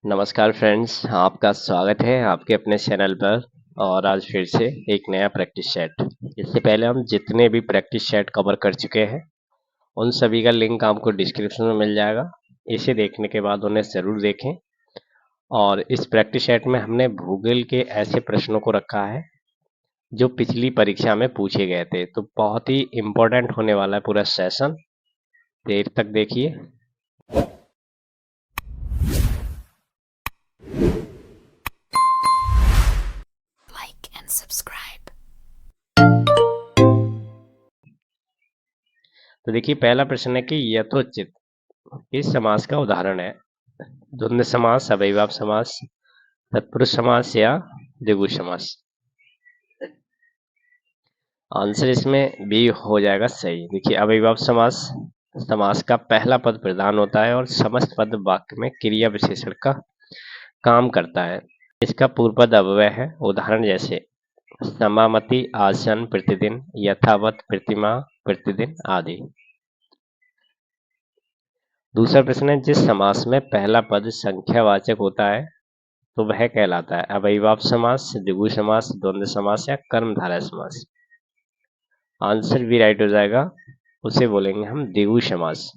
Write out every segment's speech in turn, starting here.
नमस्कार फ्रेंड्स, आपका स्वागत है आपके अपने चैनल पर। और आज फिर से एक नया प्रैक्टिस सेट। इससे पहले हम जितने भी प्रैक्टिस सेट कवर कर चुके हैं उन सभी का लिंक आपको डिस्क्रिप्शन में मिल जाएगा। इसे देखने के बाद उन्हें ज़रूर देखें। और इस प्रैक्टिस सेट में हमने भूगोल के ऐसे प्रश्नों को रखा है जो पिछली परीक्षा में पूछे गए थे, तो बहुत ही इम्पोर्टेंट होने वाला है पूरा सेशन। देर तक देखिए। like and subscribe. तो देखिए, पहला प्रश्न है कि यथोचित किस समास का उदाहरण है। द्वंद्व समास, अव्ययीभाव समास, तत्पुरुष समास या द्विगु समास। आंसर इसमें बी हो जाएगा सही। देखिए, अव्ययीभाव समास समास का पहला पद प्रधान होता है और समस्त पद वाक्य में क्रिया विशेषण का काम करता है। इसका पूर्व पद अव्यय है। उदाहरण जैसे समामति, आसन, प्रतिदिन, यथावत, प्रतिमा, प्रतिदिन आदि। दूसरा प्रश्न है, जिस समास में पहला पद संख्यावाचक होता है तो वह कहलाता है अव्ययीभाव समास, द्विगु समास, द्वंद्व समास या कर्मधारय समास। आंसर भी राइट हो जाएगा। उसे बोलेंगे हम द्विगु समास।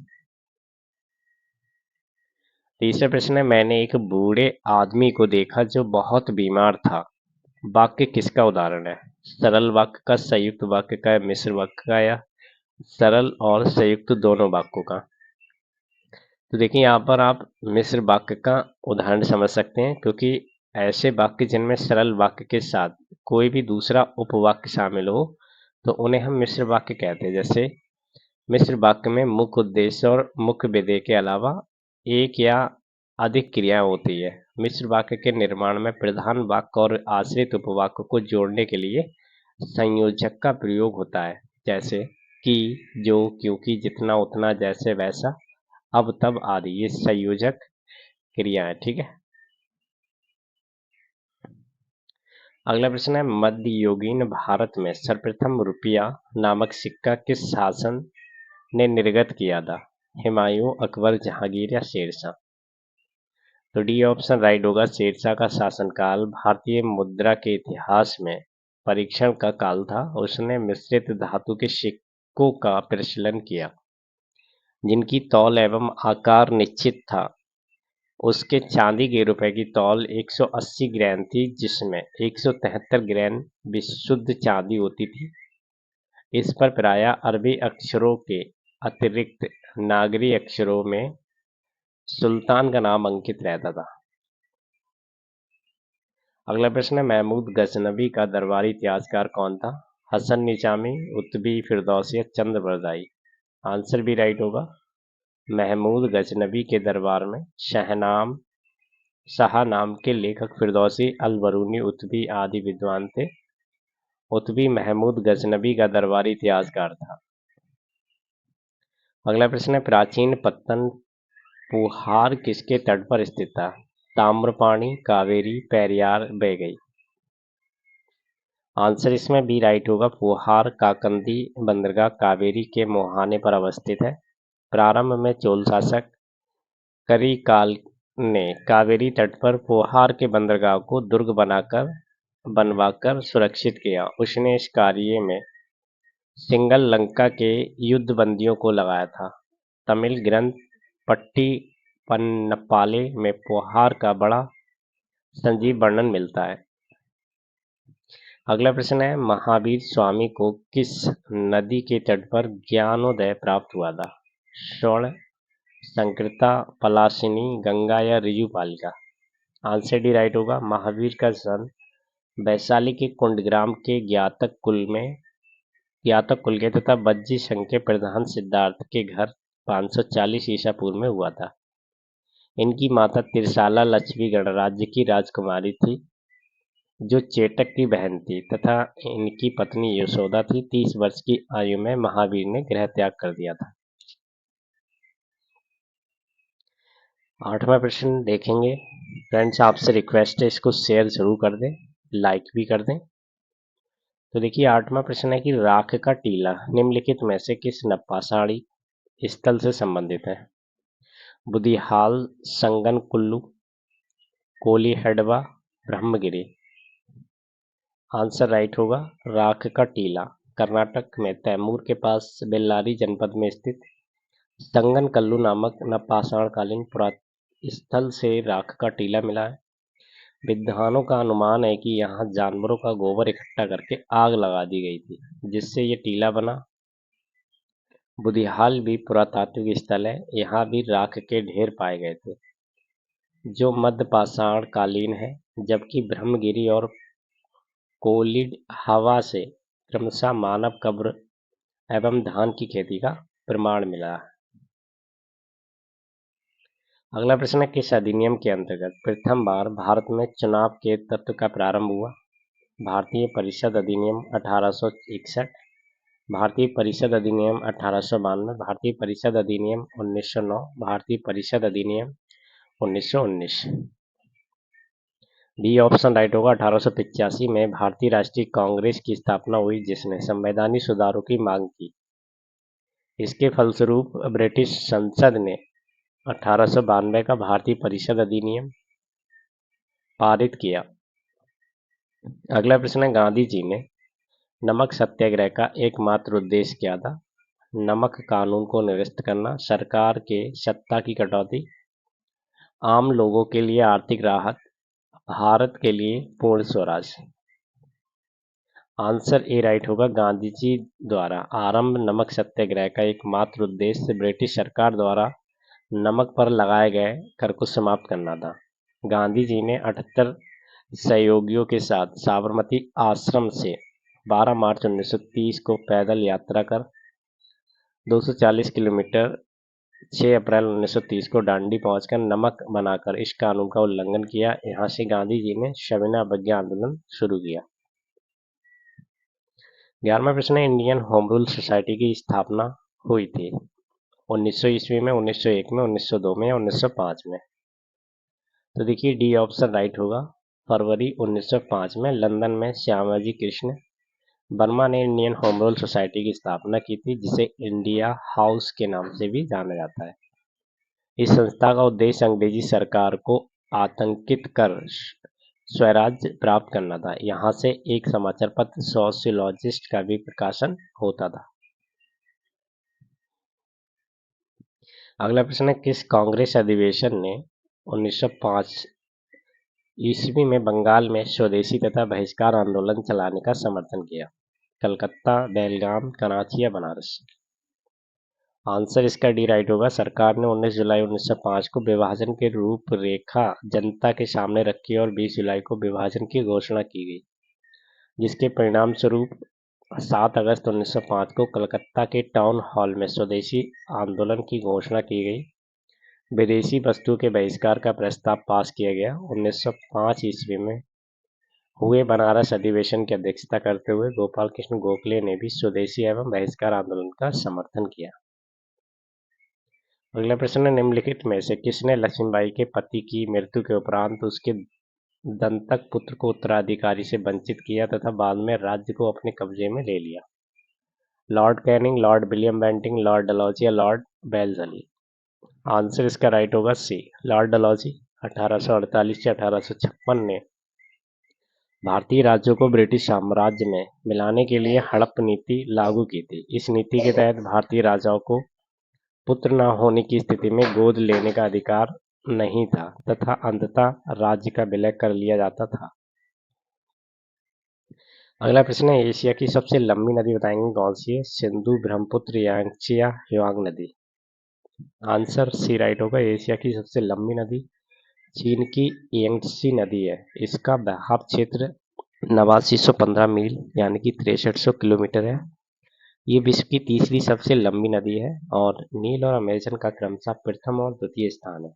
तीसरा प्रश्न है, मैंने एक बूढ़े आदमी को देखा जो बहुत बीमार था। वाक्य किसका उदाहरण है। सरल वाक्य का, संयुक्त वाक्य का, मिश्र वाक्य का या सरल और संयुक्त दोनों वाक्यों का। तो देखिए, यहाँ पर आप मिश्र वाक्य का उदाहरण समझ सकते हैं, क्योंकि ऐसे वाक्य जिनमें सरल वाक्य के साथ कोई भी दूसरा उपवाक्य शामिल हो तो उन्हें हम मिश्र वाक्य कहते हैं। जैसे मिश्र वाक्य में मुख्य उद्देश्य और मुख्य विधेय के अलावा एक या अधिक क्रियाएं होती है। मिश्र वाक्य के निर्माण में प्रधान वाक्य और आश्रित उपवाक्य को जोड़ने के लिए संयोजक का प्रयोग होता है। जैसे कि, जो, क्योंकि, जितना, उतना, जैसे, वैसा, अब, तब आदि। ये संयोजक क्रिया है। ठीक है। अगला प्रश्न है, मध्ययुगीन भारत में सर्वप्रथम रुपया नामक सिक्का किस शासन ने निर्गत किया था। हुमायूं, अकबर, जहांगीर या शेरशाह। तो डी ऑप्शन राइट होगा। शेरशाह का शासनकाल भारतीय मुद्रा के इतिहास में परीक्षण का काल था। उसने मिश्रित धातु के सिक्कों का प्रचलन किया जिनकी तौल एवं आकार निश्चित था। उसके चांदी के रुपए की तौल 180 ग्रैन थी, जिसमें 173 ग्रैन विशुद्ध चांदी होती थी। इस पर प्रायः अरबी अक्षरों के अतिरिक्त नागरी अक्षरों में सुल्तान का नाम अंकित रहता था। अगला प्रश्न है, महमूद गजनबी का दरबारी इतिहासकार कौन था। हसन निजामी, उत्बी, फिरदौसी या चंद्रबरदाई। आंसर भी राइट होगा। महमूद गजनबी के दरबार में शाह नाम के लेखक फिरदौसी, अल बरूनी, उत्बी आदि विद्वान थे। उत्बी महमूद गजनबी का दरबारी इतिहासकार था। अगला प्रश्न है, प्राचीन पत्तन पुहार किसके तट पर स्थित था। ताम्रपाणी, कावेरी, पेरियार, बैगई। आंसर इसमें बी राइट होगा। पुहार काकंदी बंदरगाह कावेरी के मुहाने पर अवस्थित है। प्रारंभ में चोल शासक करिकाल ने कावेरी तट पर पुहार के बंदरगाह को दुर्ग बनवाकर सुरक्षित किया। उसने इस कार्य में सिंगल लंका के युद्धबंदियों को लगाया था। तमिल ग्रंथ पट्टी पन्नपाले में पुहार का बड़ा संजीव वर्णन मिलता है। अगला प्रश्न है, महावीर स्वामी को किस नदी के तट पर ज्ञानोदय प्राप्त हुआ था। स्वर्ण, संकृता, पलाशिनी, गंगा या ऋजुपालिका। आंसर डी राइट होगा। महावीर का जन्म वैशाली के कुंडग्राम के ज्ञातक कुल के तथा बज्जी संघ के प्रधान सिद्धार्थ के घर 540 ईसा पूर्व में हुआ था। इनकी माता तिरसाला लक्ष्मी गणराज्य की राजकुमारी थी जो चेटक की बहन थी, तथा इनकी पत्नी यशोदा थी। 30 वर्ष की आयु में महावीर ने गृह त्याग कर दिया था। 8वां प्रश्न देखेंगे। फ्रेंड्स, आपसे रिक्वेस्ट है इसको शेयर जरूर कर दें, लाइक भी कर दें। तो देखिए, 8वां प्रश्न है कि राख का टीला निम्नलिखित में से किस नपाषाणी स्थल से संबंधित है। बुदिहाल, संगन कुल्लू, कोलीहड़वा, ब्रह्मगिरी। आंसर राइट होगा राख का टीला, कर्नाटक में तैमूर के पास बेल्लारी जनपद में स्थित संगनकल्लू नामक नवपाषाणकालीन पुरास्थल से राख का टीला मिला है। विद्वानों का अनुमान है कि यहाँ जानवरों का गोबर इकट्ठा करके आग लगा दी गई थी, जिससे ये टीला बना। बुधिहाल भी पुरातात्विक स्थल है, यहाँ भी राख के ढेर पाए गए थे, जो मध्यपाषाण कालीन है, जबकि ब्रह्मगिरी और कोलिडहवा से क्रमशः मानव कब्र एवं धान की खेती का प्रमाण मिला है। अगला प्रश्न है, किस अधिनियम के अंतर्गत प्रथम बार भारत में चुनाव के तत्व का प्रारंभ हुआ? भारतीय परिषद अधिनियम 1861, भारतीय परिषद अधिनियम 1892, भारतीय परिषद अधिनियम 1909, भारतीय परिषद अधिनियम 1919। डी ऑप्शन राइट होगा। 1885 में भारतीय राष्ट्रीय कांग्रेस की स्थापना हुई, जिसने संवैधानिक सुधारों की मांग की। इसके फलस्वरूप ब्रिटिश संसद ने 1892 का भारतीय परिषद अधिनियम पारित किया। अगला प्रश्न है, गांधी जी ने नमक सत्याग्रह का एकमात्र उद्देश्य क्या था? नमक कानून को निरस्त करना, सरकार के सत्ता की कटौती, आम लोगों के लिए आर्थिक राहत, भारत के लिए पूर्ण स्वराज। आंसर ए राइट होगा। गांधी जी द्वारा आरंभ नमक सत्याग्रह का एकमात्र उद्देश्य ब्रिटिश सरकार द्वारा नमक पर लगाए गए कर को समाप्त करना था। गांधी जी ने 78 सहयोगियों के साथ साबरमती आश्रम से 12 मार्च 1930 को पैदल यात्रा कर 240 किलोमीटर 6 अप्रैल 1930 को डांडी पहुंचकर नमक बनाकर इस कानून का उल्लंघन किया। यहाँ से गांधी जी ने सविनय अवज्ञा आंदोलन शुरू किया। 11वां प्रश्न है, इंडियन होम रूल सोसाइटी की स्थापना हुई थी 1900 ईस्वी में, 1901 में, 1902 में या 1905 में? तो देखिए डी ऑप्शन राइट होगा। फरवरी 1905 में लंदन में श्यामाजी कृष्ण वर्मा ने इंडियन होम रूल सोसाइटी की स्थापना की थी, जिसे इंडिया हाउस के नाम से भी जाना जाता है। इस संस्था का उद्देश्य अंग्रेजी सरकार को आतंकित कर स्वराज्य प्राप्त करना था। यहाँ से एक समाचार पत्र सोशियोलॉजिस्ट का भी प्रकाशन होता था। अगला प्रश्न है, किस कांग्रेस अधिवेशन ने 1905 ईस्वी में बंगाल में स्वदेशी तथा बहिष्कार आंदोलन चलाने का समर्थन किया? कलकत्ता, बेलगाम, कराची या बनारस? आंसर इसका डी राइट होगा। सरकार ने 19 जुलाई 1905 को विभाजन की रूपरेखा जनता के सामने रखी और 20 जुलाई को विभाजन की घोषणा की गई, जिसके परिणाम स्वरूप 7 अगस्त 1905 को कलकत्ता के टाउन हॉल में स्वदेशी आंदोलन की घोषणा की गई। विदेशी वस्तुओं के बहिष्कार का प्रस्ताव पास किया गया। 1905 ईस्वी में हुए बनारस अधिवेशन की अध्यक्षता करते हुए गोपाल कृष्ण गोखले ने भी स्वदेशी एवं बहिष्कार आंदोलन का समर्थन किया। अगला प्रश्न है, निम्नलिखित में से किसने लक्ष्मीबाई के पति की मृत्यु के उपरांत उसके दंतक पुत्र को उत्तराधिकारी से वंचित किया तथा बाद में राज्य को अपने कब्जे में ले लिया? Lord Canning, Lord William Bentinck, lord Dalhousie या लॉर्ड वेल्लेस्ली? आंसर इसका राइट होगा सी, लॉर्ड डलहौजी। 1848 से 1856 ने भारतीय राज्यों को ब्रिटिश साम्राज्य में मिलाने के लिए हड़प नीति लागू की थी। इस नीति के तहत भारतीय राजाओं को पुत्र न होने की स्थिति में गोद लेने का अधिकार नहीं था तथा अंततः राज्य का विलय कर लिया जाता था। अगला प्रश्न है, एशिया की सबसे लंबी नदी बताएंगे कौन सी है? सिंधु, ब्रह्मपुत्र, यांगत्से या ह्युआंग नदी? आंसर सी राइट होगा। एशिया की सबसे लंबी नदी चीन की यांगत्से नदी है। इसका बहाव क्षेत्र 8915 मील यानी कि 6300 किलोमीटर है। ये विश्व की तीसरी सबसे लंबी नदी है और नील और अमेजन का क्रमशः प्रथम और द्वितीय स्थान है।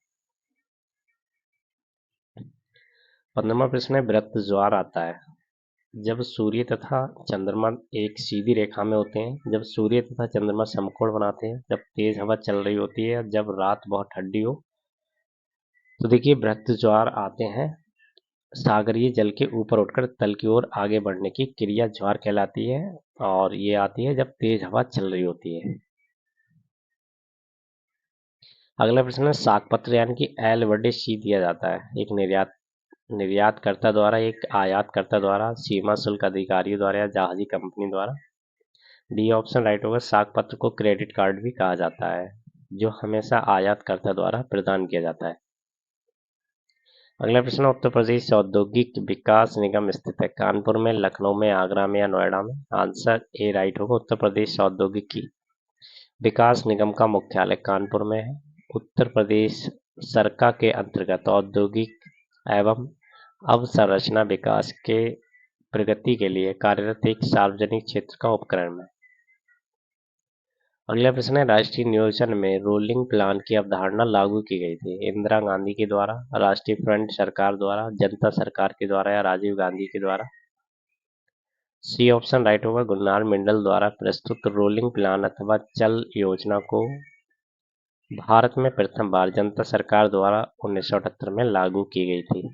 15वां प्रश्न है, वृत्त ज्वार आता है जब सूर्य तथा चंद्रमा एक सीधी रेखा में होते हैं, जब सूर्य तथा चंद्रमा समकोण बनाते हैं, जब तेज हवा चल रही होती है, जब रात बहुत ठंडी हो। तो देखिए वृत्त ज्वार आते हैं सागरीय जल के ऊपर उठकर तल की ओर आगे बढ़ने की क्रिया ज्वार कहलाती है और ये आती है जब तेज हवा चल रही होती है। अगला प्रश्न है, सागपत्र यानी कि एल वडे सी दिया जाता है एक निर्यात निर्यातकर्ता द्वारा, एक आयातकर्ता द्वारा, सीमा शुल्क अधिकारियों द्वारा या जहाजी कंपनी द्वारा। डी ऑप्शन राइट होगा। साख पत्र को क्रेडिट कार्ड भी कहा जाता है, जो हमेशा आयातकर्ता द्वारा प्रदान किया जाता है। अगला प्रश्न, उत्तर प्रदेश औद्योगिक विकास निगम स्थित है कानपुर में, लखनऊ में, आगरा में या नोएडा में। आंसर ए राइट होगा। उत्तर प्रदेश औद्योगिकी विकास निगम का मुख्यालय कानपुर में है। उत्तर प्रदेश सरकार के अंतर्गत औद्योगिक एवं अवसंरचना विकास के प्रगति के लिए कार्यरत एक सार्वजनिक क्षेत्र का उपक्रम है। अगला प्रश्न है, राष्ट्रीय नियोजन में रोलिंग प्लान की अवधारणा लागू की गई थी। इंदिरा गांधी के द्वारा, राष्ट्रीय फ्रंट सरकार द्वारा, जनता सरकार के द्वारा या राजीव गांधी के द्वारा। सी ऑप्शन राइट होगा। गुरनाल मंडल द्वारा प्रस्तुत रोलिंग प्लान अथवा चल योजना को भारत में प्रथम बार जनता सरकार द्वारा 1978 में लागू की गई थी।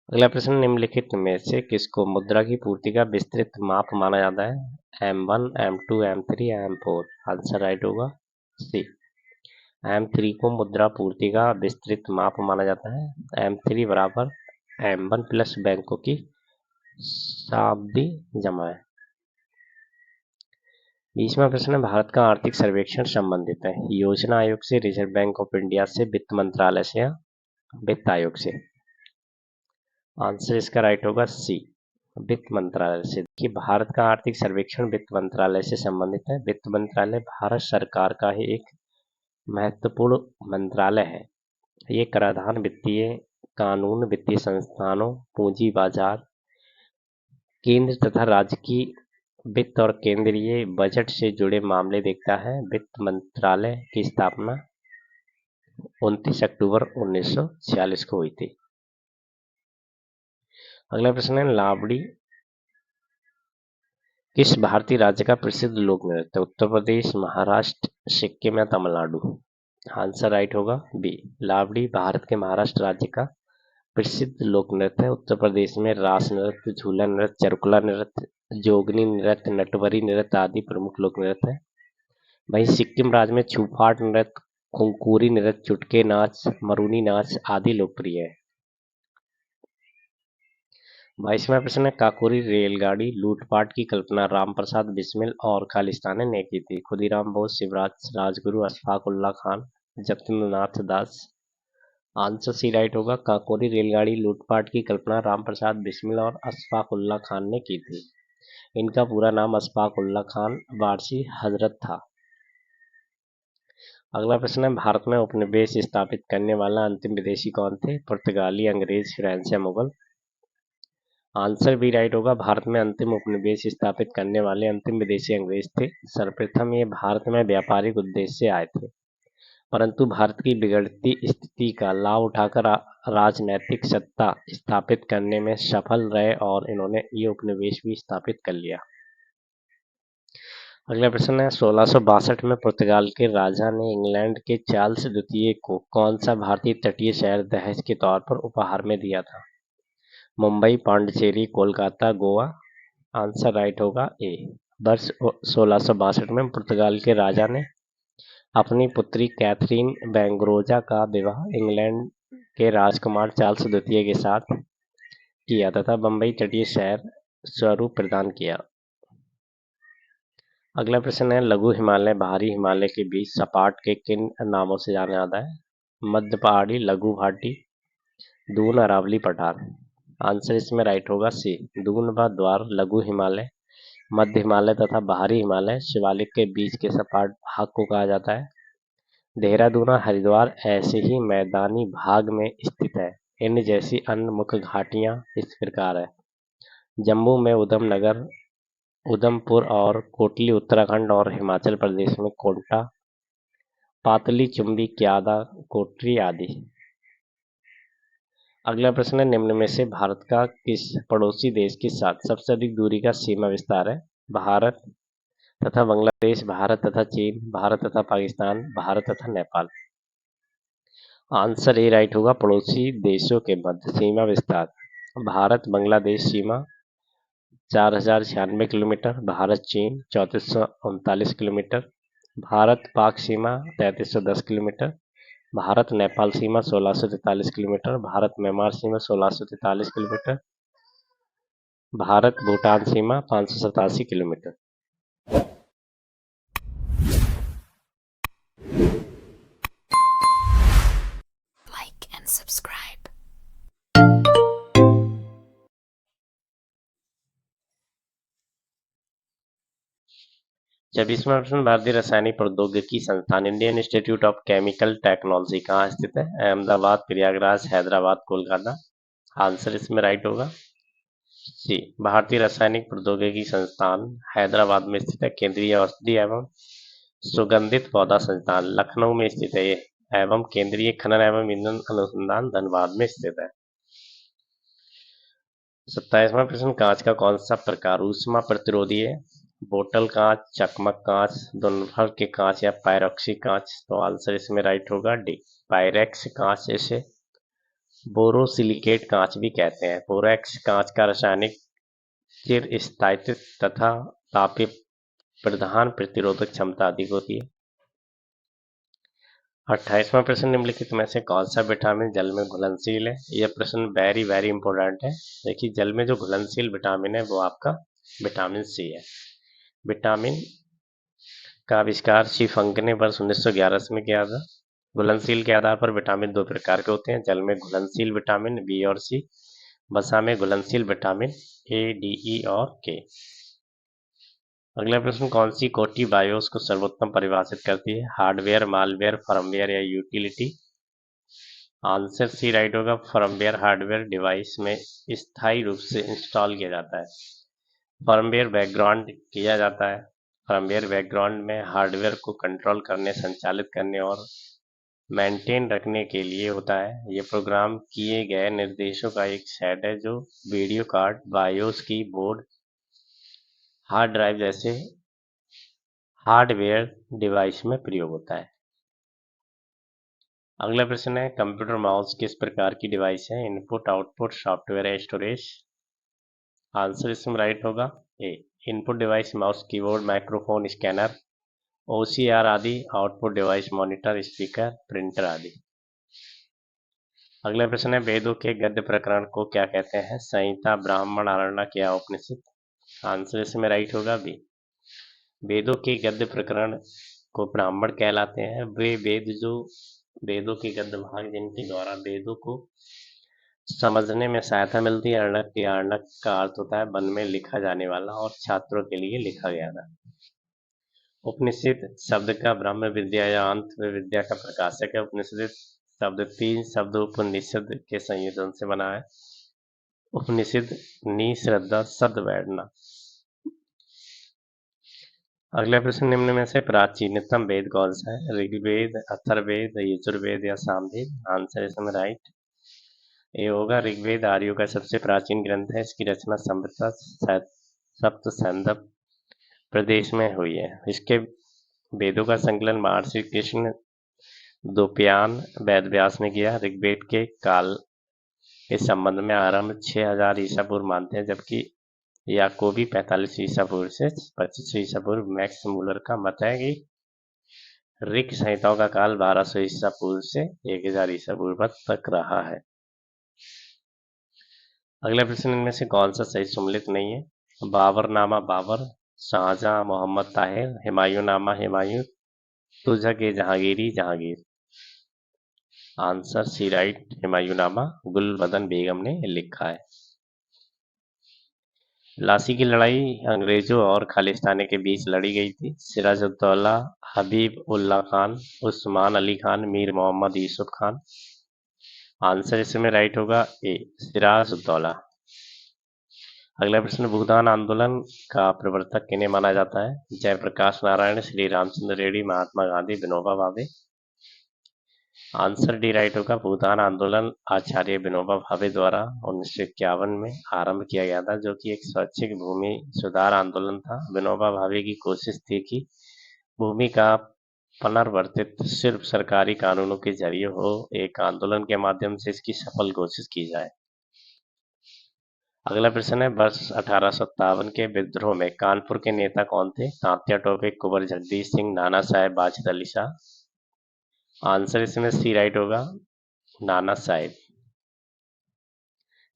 अगला प्रश्न, निम्नलिखित में से किसको मुद्रा की पूर्ति का विस्तृत माप माना जाता है। M1, M2, M3 या M4। आंसर राइट होगा सी। M3 को मुद्रा पूर्ति का विस्तृत माप माना जाता है। M3 बराबर M1 प्लस बैंकों की शाब्दी जमा है। 20वां प्रश्न है, भारत का आर्थिक सर्वेक्षण संबंधित है योजना आयोग से, रिजर्व बैंक ऑफ इंडिया से, वित्त मंत्रालय से या वित्त आयोग से। आंसर इसका राइट होगा सी, वित्त मंत्रालय से। कि भारत का आर्थिक सर्वेक्षण वित्त मंत्रालय से संबंधित है। वित्त मंत्रालय भारत सरकार का ही एक महत्वपूर्ण मंत्रालय है। ये कराधान, वित्तीय कानून, वित्तीय संस्थानों, पूंजी बाजार, केंद्र तथा राज्य की वित्त और केंद्रीय बजट से जुड़े मामले देखता है। वित्त मंत्रालय की स्थापना 29 अक्टूबर 1946 को हुई थी। अगला प्रश्न है, लावड़ी किस भारतीय राज्य का प्रसिद्ध लोक नृत्य है। उत्तर प्रदेश, महाराष्ट्र, सिक्किम या तमिलनाडु। आंसर राइट होगा बी, लावड़ी भारत के महाराष्ट्र राज्य का प्रसिद्ध लोक नृत्य है। उत्तर प्रदेश में रास नृत्य, झूला नृत्य, चरुकला नृत्य, जोगनी नृत्य, नटवरी नृत्य आदि प्रमुख लोक नृत्य है। वहीं सिक्किम राज्य में छूफाट नृत्य, खुंकुरी नृत्य, चुटके नाच, मरूनी नाच आदि लोकप्रिय है। 22वां प्रश्न है, काकोरी रेलगाड़ी लूटपाट की कल्पना रामप्रसाद बिस्मिल और खालिस्तानी ने की थी। खुदीराम बोस, शिवराज राजगुरु, अशफाक उल्ला खान, जतींद्रनाथ दास। आंसर सी राइट होगा। काकोरी रेलगाड़ी लूटपाट की कल्पना रामप्रसाद बिस्मिल और अशफाक उल्ला खान ने की थी। इनका पूरा नाम अशफाक उल्ला खान वारसी हजरत था। अगला प्रश्न है, भारत में उपनिवेश स्थापित करने वाला अंतिम विदेशी कौन थे। पुर्तगाली, अंग्रेज, फ्रेंच या मुगल। आंसर भी राइट होगा। भारत में अंतिम उपनिवेश स्थापित करने वाले अंतिम विदेशी अंग्रेज थे। सर्वप्रथम ये भारत में व्यापारिक उद्देश्य से आए थे, परंतु भारत की बिगड़ती स्थिति का लाभ उठाकर राजनैतिक सत्ता स्थापित करने में सफल रहे और इन्होंने ये उपनिवेश भी स्थापित कर लिया। अगला प्रश्न है, 1662 में पुर्तगाल के राजा ने इंग्लैंड के चार्ल्स द्वितीय को कौन सा भारतीय तटीय शहर दहेज के तौर पर उपहार में दिया था। मुंबई, पांडिचेरी, कोलकाता, गोवा। आंसर राइट होगा ए। वर्ष 1662 में पुर्तगाल के राजा ने अपनी पुत्री कैथरीन बैंगरोजा का विवाह इंग्लैंड के राजकुमार चार्ल्स द्वितीय के साथ किया तथा बंबई तटीय शहर स्वरूप प्रदान किया। अगला प्रश्न है, लघु हिमालय भारी हिमालय के बीच सपाट के किन नामों से जाना जाता है। मध्य पहाड़ी, लघु घाटी, दून, अरावली पठार। आंसर इसमें राइट होगा सी, दून व द्वार। लघु हिमालय, मध्य हिमालय तथा बाहरी हिमालय शिवालिक के बीच के सपाट भाग को कहा जाता है। देहरादून और हरिद्वार ऐसे ही मैदानी भाग में स्थित है। इन जैसी अन्य मुख्य घाटियां इस प्रकार है। जम्मू में उधमनगर, उधमपुर और कोटली उत्तराखंड और हिमाचल प्रदेश में कोंटा, पातली चुंबी, क्यादा, कोटरी आदि। अगला प्रश्न है, निम्न में से भारत का किस पड़ोसी देश के साथ सबसे अधिक दूरी का सीमा विस्तार है। भारत तथा बांग्लादेश, भारत तथा चीन, भारत तथा पाकिस्तान, भारत तथा नेपाल। आंसर ए राइट होगा। पड़ोसी देशों के मध्य सीमा विस्तार, भारत बांग्लादेश सीमा 4096 किलोमीटर, भारत चीन 3439 kilometre, Bharat Pak Seema 3310 kilometre, Bharat Nepal Seema 1643 kilometre, Bharat Myanmar Seema 1643 kilometre, Bharat Bhutan Seema 587 kilometre. Like and subscribe. 26वां प्रश्न, भारतीय रासायनिक प्रौद्योगिकी संस्थान Indian institute of chemical technology कहाँ स्थित है? अहमदाबाद, प्रयागराज, हैदराबाद, कोलकाता। आंसर इसमें राइट होगा सी, भारतीय रासायनिक प्रौद्योगिकी संस्थान हैदराबाद में स्थित है। केंद्रीय औषधि एवं सुगंधित पौधा संस्थान लखनऊ में स्थित है एवं केंद्रीय खनन एवं ईंधन अनुसंधान धनबाद में स्थित है। 27वां प्रश्न, कांच का कौन सा प्रकार ऊष्मा प्रतिरोधी है? बोतल कांच, चकमक कांच, दोनों भर के कांच या पायरोक्सी कांच। तो आंसर इसमें राइट होगा डी, पायरेक्स कांच। इसे बोरोसिलिकेट कांच भी कहते हैं। बोरेक्स कांच का रासायनिक चिर स्थायित्व तथा तापीय प्रधान प्रतिरोधक क्षमता अधिक होती है। 28वां प्रश्न, निम्नलिखित में से कौन सा विटामिन जल में घुलनशील है? यह प्रश्न वेरी वेरी इंपॉर्टेंट है। देखिए, जल में जो घुलनशील विटामिन है वो आपका विटामिन सी है। विटामिन का आविष्कार शिफंक ने वर्ष 1911 में किया था। घुलनशील के आधार पर विटामिन दो प्रकार के होते हैं, जल में घुलनशील विटामिन बी और सी, वसा में घुलनशील विटामिन ए, डी, ई और के। अगला प्रश्न, कौन सी कोटि बायोस को सर्वोत्तम परिभाषित करती है? हार्डवेयर, मालवेयर, फर्मवेयर या यूटिलिटी। आंसर सी राइट होगा, फर्मवेयर हार्डवेयर डिवाइस में स्थायी रूप से इंस्टॉल किया जाता है। फर्मवेयर बैकग्राउंड किया जाता है। फर्मवेयर बैकग्राउंड में हार्डवेयर को कंट्रोल करने, संचालित करने और मेंटेन रखने के लिए होता है। ये प्रोग्राम किए गए निर्देशों का एक सेट है जो वीडियो कार्ड, बायोस की बोर्ड, हार्ड ड्राइव जैसे हार्डवेयर डिवाइस में प्रयोग होता है। अगला प्रश्न है, कंप्यूटर माउस किस प्रकार की डिवाइस है? इनपुट, आउटपुट, सॉफ्टवेयर या स्टोरेज। आंसर इसमें राइट होगा A, input device mouse, keyboard, microphone, scanner, OCR आदि, output device monitor, speaker, printer आदि। अगला प्रश्न है, वेदों के गद्य प्रकरण को क्या कहते हैं? संहिता, ब्राह्मण, आरण्यक या उपनिषद। आंसर इसमें राइट होगा बी, वेदों के गद्य प्रकरण को ब्राह्मण कहलाते हैं। वे वेद जो वेदों के गद्य भाग जिनके द्वारा वेदों को समझने में सहायता मिलती है। आरण्यक का अर्थ होता है वन में लिखा जाने वाला और छात्रों के लिए लिखा गया था। उपनिषद शब्द का ब्रह्म विद्या या अंत में विद्या का प्रकाशक है। उपनिषद शब्द तीन शब्द उपनिषद के संयोजन से बना है। उपनिषद नी, श्रद्धा, सद, बैठना। अगला प्रश्न, निम्न में से प्राचीनतम वेद कौन सा है? ऋग्वेद, अथर्ववेद, यजुर्वेद या सामवेद। आंसर इसमें राइट ए होगा, ऋग्वेद आर्यों का सबसे प्राचीन ग्रंथ है। इसकी रचना संभवतः सप्त सैंधव प्रदेश में हुई है। इसके वेदों का संकलन महर्षि कृष्ण द्वैपायन वेदव्यास ने किया। ऋग्वेद के काल के संबंध में आरंभ 6000 ईसा पूर्व मानते हैं, जबकि याकोबी 45 ईसा पूर्व से 25 ईसा पूर्व। मैक्स मूलर का मत है कि ऋग संहिताओं का काल 1200 ईसा पूर्व से 1000 ईसा पूर्व तक रहा है। अगला प्रश्न, इनमें से कौन सा सही सम्मिलित नहीं है? बाबरनामा बाबर, शाहजहां मोहम्मद ताहिर, हुमायूंनामा हुमायूं, तुगलक Jahangiri Jahangir. Answer C right, Humayunnama Gulbadan Begum ने लिखा है। प्लासी की लड़ाई अंग्रेजों और खालिस्तानी के बीच लड़ी गई थी। सिराजुद्दौला, हबीब उल्लाह खान, उस्मान अली खान, मीर मोहम्मद यूसुफ खान। आंसर इसमें राइट होगा ए, सिराजुद्दौला। अगला प्रश्न, भूदान आंदोलन का प्रवर्तक किन्हें माना जाता है? Jayaprakash Narayan, Shri Ramchandra Reddy, Mahatma Gandhi, Vinoba Bhave. Answer D right होगा, भूदान आंदोलन आचार्य विनोबा भावे द्वारा 1951 में आरंभ किया गया था, जो कि एक स्वैच्छिक भूमि सुधार आंदोलन था। विनोबा भावे की कोशिश थी कि भूमि का पुनर्वर्तित सिर्फ सरकारी कानूनों के जरिए हो। एक आंदोलन के माध्यम से इसकी सफल कोशिश की जाए। अगला प्रश्न है, वर्ष 1857 के विद्रोह में कानपुर के नेता कौन थे? तात्या टोपे, कुंवर जगदीश सिंह, नाना साहेब वाजिद अली शाह। आंसर इसमें सी राइट होगा, नाना साहेब।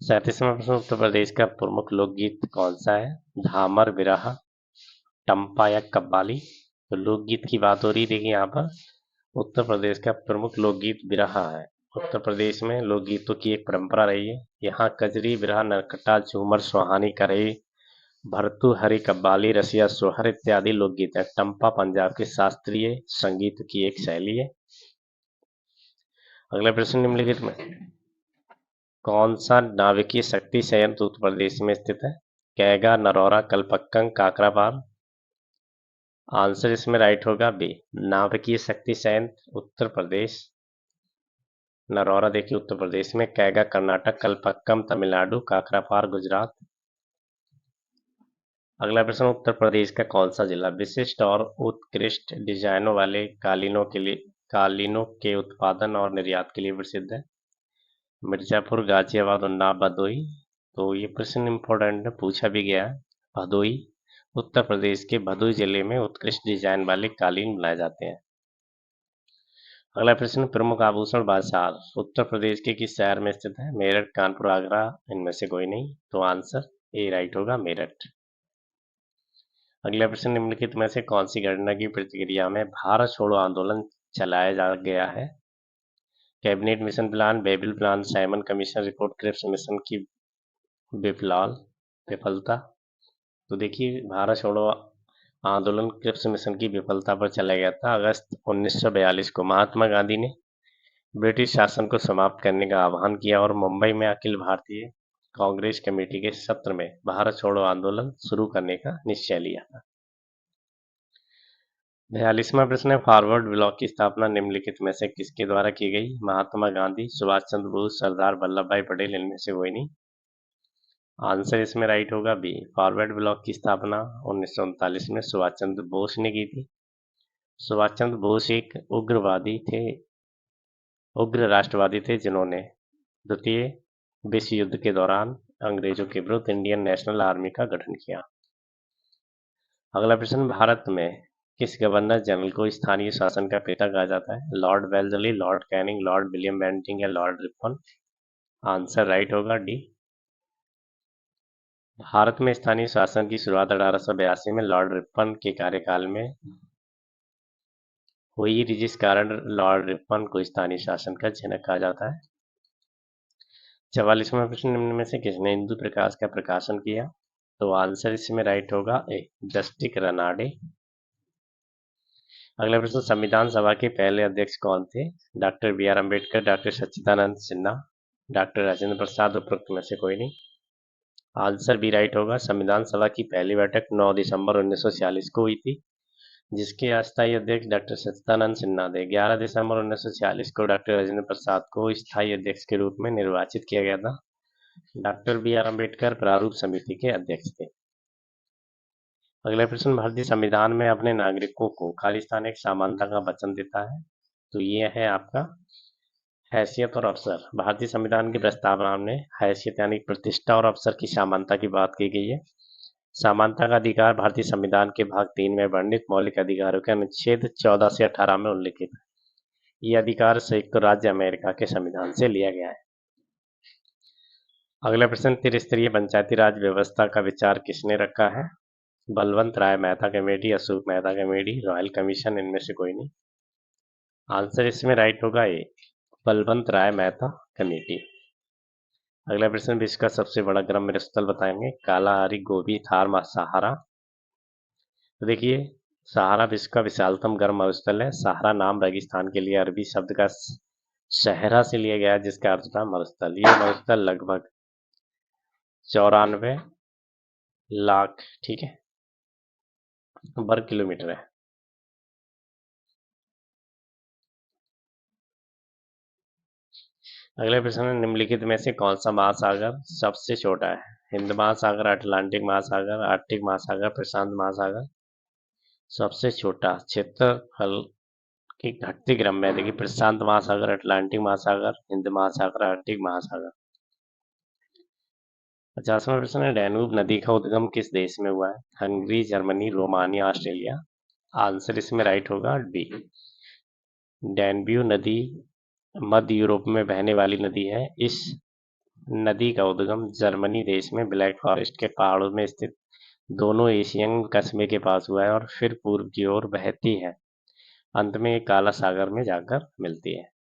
37वां प्रश्न, उत्तर प्रदेश का प्रमुख लोकगीत कौन सा है? धामर, बिरहा, टंपा या कव्वाली? तो लोकगीत की बात हो रही, देखिए यहाँ पर उत्तर प्रदेश का प्रमुख लोकगीत बिरहा है। उत्तर प्रदेश में लोकगीतों की एक परंपरा रही है। यहाँ कजरी, बिरहा, नरकट्टा, झूमर, सुहानी, करेई, भर्तृहरि, कव्वाली, रसिया, सोहर इत्यादि लोकगीत है। टंपा पंजाब के शास्त्रीय संगीत की एक शैली है। अगला प्रश्न निम्नलिखित में कौन सा नाभिकीय शक्ति संयंत्र उत्तर प्रदेश में स्थित है? कैगा, नरौरा, कलपक्कम, काकरापार? आंसर इसमें राइट होगा बी, नाभिकीय शक्ति संयंत्र उत्तर प्रदेश, नरौरा देखिए उत्तर प्रदेश में, कैगा कर्नाटक, कलपक्कम तमिलनाडु, काकरापार गुजरात। अगला प्रश्न, उत्तर प्रदेश का कौन सा जिला विशिष्ट और उत्कृष्ट डिजाइनों वाले कालीनों के उत्पादन और निर्यात के लिए प्रसिद्ध है? मिर्जापुर, गाजियाबाद, उन्नाव, भदोई? तो ये प्रश्न इंपॉर्टेंट है, पूछा भी गया है। भदोई, उत्तर प्रदेश के भदोई जिले में उत्कृष्ट डिजाइन वाले कालीन बनाए जाते हैं। अगला प्रश्न, प्रमुख आभूषण बाजार उत्तर प्रदेश के किस शहर में स्थित है? मेरठ, कानपुर, आगरा? इनमें से कोई नहीं, तो आंसर ए राइट होगा, मेरठ। अगला प्रश्न, निम्नलिखित में से कौन सी घटना की प्रतिक्रिया में भारत छोड़ो आंदोलन चलाया जा गया है? Cabinet mission plan, Wavell plan, Simon commission report, Cripps mission की विफलता? तो देखिए, भारत छोड़ो आंदोलन क्रिप्स मिशन की विफलता पर चलाया गया था। अगस्त 1942 को महात्मा गांधी ने ब्रिटिश शासन को समाप्त करने का आह्वान किया और मुंबई में अखिल भारतीय कांग्रेस कमेटी के सत्र में भारत छोड़ो आंदोलन शुरू करने का निश्चय लिया था। 42वां प्रश्न है, फॉरवर्ड ब्लॉक की स्थापना निम्नलिखित में से किसके द्वारा की गई? महात्मा गांधी, सुभाष चंद्र बोस, सरदार वल्लभ भाई पटेल? इनमें से कोई नहीं, आंसर इसमें राइट होगा बी, फॉरवर्ड ब्लॉक की स्थापना 1939 में सुभाष चंद्र बोस ने की थी। सुभाष चंद्र बोस एक उग्र राष्ट्रवादी थे जिन्होंने द्वितीय विश्व युद्ध के दौरान अंग्रेजों के विरुद्ध इंडियन नेशनल आर्मी का गठन किया। अगला प्रश्न, भारत में किस गवर्नर जनरल को स्थानीय शासन का पिता कहा जाता है? Lord Wellesley, Lord Canning, Lord William Bentinck या लॉर्ड रिपन? आंसर राइट होगा डी। भारत में स्थानीय शासन की शुरुआत 1882 में लॉर्ड रिपन के कार्यकाल में हुई, जिस कारण लॉर्ड रिपन को स्थानीय शासन का जनक कहा जाता है। 44वां प्रश्न, निम्न में से किसने हिंदू प्रकाश का प्रकाशन किया? तो आंसर इसमें राइट होगा ए, जस्टिस रनाडे। अगला प्रश्न, संविधान सभा के पहले अध्यक्ष कौन थे? Doctor B R Ambedkar, doctor Sachchidanand Sinha, doctor Rajendra Prasad? उपरोक्त में से कोई नहीं, आंसर बी राइट होगा। संविधान सभा की पहली बैठक 9 दिसंबर 1946 को हुई थी, जिसके अस्थायी अध्यक्ष डॉक्टर सच्चिदानंद सिन्हा थे। 11 दिसंबर 1946 को डॉक्टर राजेंद्र प्रसाद को स्थायी अध्यक्ष के रूप में निर्वाचित किया गया था। डॉक्टर बी आर अम्बेडकर प्रारूप समिति के अध्यक्ष थे। अगला प्रश्न, भारतीय संविधान में अपने नागरिकों को खालिस्तान एक समानता का वचन देता है, तो ये है आपका हैसियत और अवसर। भारतीय संविधान की प्रस्तावना में हैसियत यानी प्रतिष्ठा और अवसर की समानता की बात की गई है। समानता का अधिकार भारतीय संविधान के भाग 3 में वर्णित मौलिक अधिकारों के अनुच्छेद 14 से 18 में उल्लिखित है। ये अधिकार संयुक्त राज्य अमेरिका के संविधान से लिया गया है। अगला प्रश्न, त्रिस्तरीय पंचायती राज व्यवस्था का विचार किसने रखा है? Balwant Rai Mehta committee, Ashok Mehta committee, royal commission? इनमें से कोई नहीं, आंसर इसमें राइट होगा ए, बलवंत राय मेहता कमेटी। अगला प्रश्न, विश्व का सबसे बड़ा गर्म मरुस्थल बताएंगे? Kalahari, Gobi, Thar, Sahara? तो देखिए, सहारा विश्व का विशालतम गर्म मरुस्थल है। सहारा नाम रेगिस्तान के लिए अरबी शब्द का सहरा से लिया गया है, जिसका अर्थ था मरुस्थल। ये मरुस्थल लगभग 94 लाख, ठीक है, वर्ग किलोमीटर है। अगले प्रश्न में निम्नलिखित में से कौन सा महासागर सबसे छोटा है? हिंद महासागर, अटलांटिक महासागर, आर्कटिक महासागर, प्रशांत महासागर? सबसे छोटा क्षेत्रफल की घटती क्रम में देखिए, प्रशांत महासागर, अटलांटिक महासागर, हिंद महासागर, आर्कटिक महासागर। 50वां प्रश्न है, डैन्यूब नदी का उद्गम किस देश में हुआ है? Hungary, Germany, Romania, Australia? Answer इसमें राइट होगा डी। डैन्यूब नदी मध्य यूरोप में बहने वाली नदी है। इस नदी का उद्गम जर्मनी देश में ब्लैक फॉरेस्ट के पहाड़ों में स्थित दोनों एशियन कस्बे के पास हुआ है और फिर पूर्व की ओर बहती है। अंत में ये काला सागर में जाकर मिलती है।